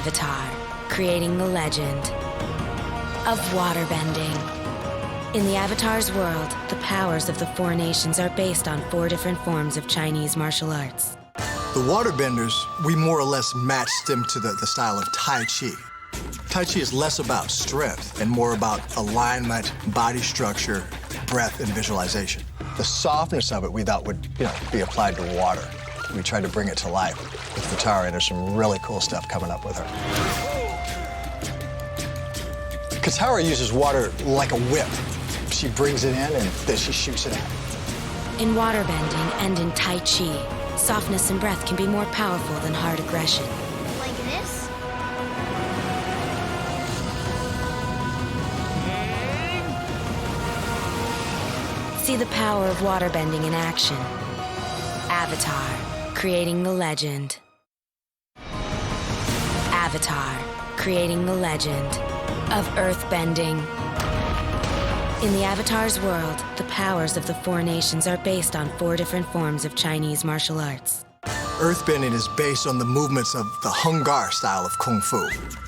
Avatar, creating the legend of waterbending. In the Avatar's world, the powers of the four nations are based on four different forms of Chinese martial arts. The waterbenders, we more or less matched them to the style of Tai Chi. Tai Chi is less about strength and more about alignment, body structure, breath, and visualization. The softness of it we thought would, be applied to water. We tried to bring it to life with Katara, and there's some really cool stuff coming up with her. Katara uses water like a whip. She brings it in and then she shoots it out. In waterbending and in Tai Chi, softness and breath can be more powerful than hard aggression. Like this? See the power of waterbending in action. Avatar, creating the legend. Avatar, creating the legend of earthbending. In the Avatar's world, the powers of the four nations are based on four different forms of Chinese martial arts. Earthbending is based on the movements of the Hung Gar style of Kung Fu,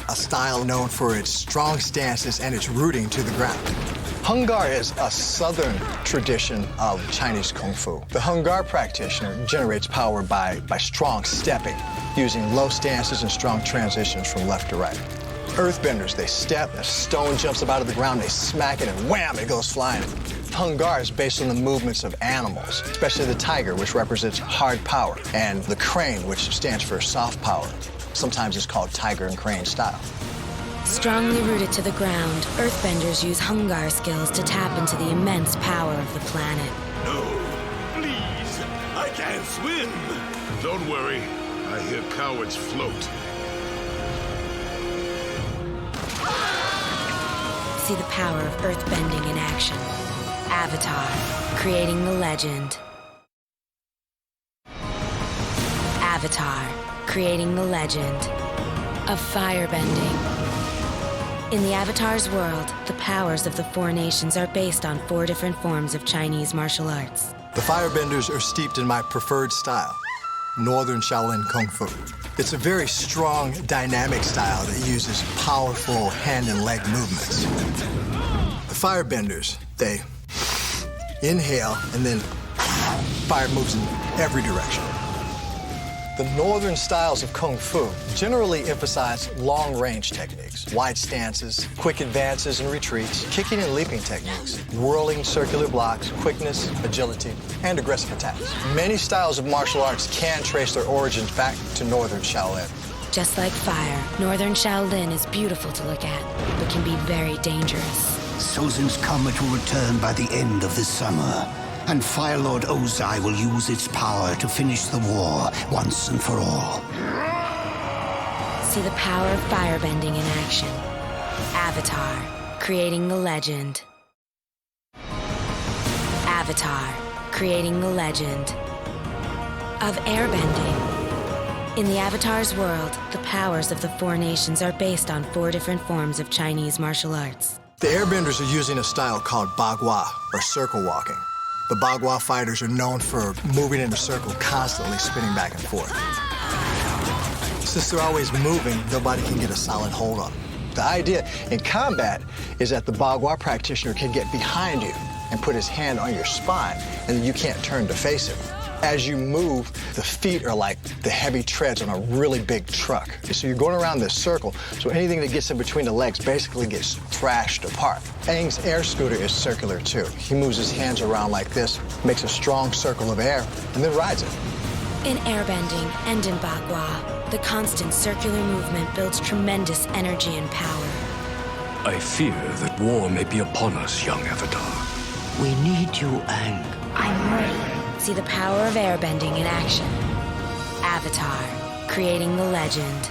a style known for its strong stances and its rooting to the ground. Hung Gar is a southern tradition of Chinese Kung Fu. The Hung Gar practitioner generates power by strong stepping, using low stances and strong transitions from left to right. Earthbenders, they step, a stone jumps up out of the ground, they smack it, and wham, it goes flying. Hung Gar is based on the movements of animals, especially the tiger, which represents hard power, and the crane, which stands for soft power. Sometimes it's called tiger and crane style. Strongly rooted to the ground, Earthbenders use Hung Gar skills to tap into the immense power of the planet. No, please, I can't swim. Don't worry, I hear cowards float. See the power of earthbending in action. Avatar, creating the legend. Avatar, creating the legend of firebending. In the Avatar's world, the powers of the four nations are based on four different forms of Chinese martial arts. The firebenders are steeped in my preferred style, Northern Shaolin Kung Fu. It's a very strong, dynamic style that uses powerful hand and leg movements. The firebenders, they inhale and then fire moves in every direction. The northern styles of Kung Fu generally emphasize long-range techniques, wide stances, quick advances and retreats, kicking and leaping techniques, whirling circular blocks, quickness, agility, and aggressive attacks. Many styles of martial arts can trace their origins back to Northern Shaolin. Just like fire, Northern Shaolin is beautiful to look at, but can be very dangerous. Sozin's comet will return by the end of this summer, and Fire Lord Ozai will use its power to finish the war once and for all. See the power of firebending in action. Avatar, creating the legend. Avatar, creating the legend of airbending. In the Avatar's world, the powers of the four nations are based on four different forms of Chinese martial arts. The airbenders are using a style called bagua, or circle walking. The bagua fighters are known for moving in a circle, constantly spinning back and forth. Since they're always moving, nobody can get a solid hold on them. The idea in combat is that the bagua practitioner can get behind you and put his hand on your spine, and then you can't turn to face him. As you move, the feet are like the heavy treads on a really big truck. So you're going around this circle, so anything that gets in between the legs basically gets thrashed apart. Aang's air scooter is circular too. He moves his hands around like this, makes a strong circle of air, and then rides it. In airbending and in bagua, the constant circular movement builds tremendous energy and power. I fear that war may be upon us, young Avatar. We need you, Aang. I'm ready. See the power of airbending in action. Avatar, creating the legend.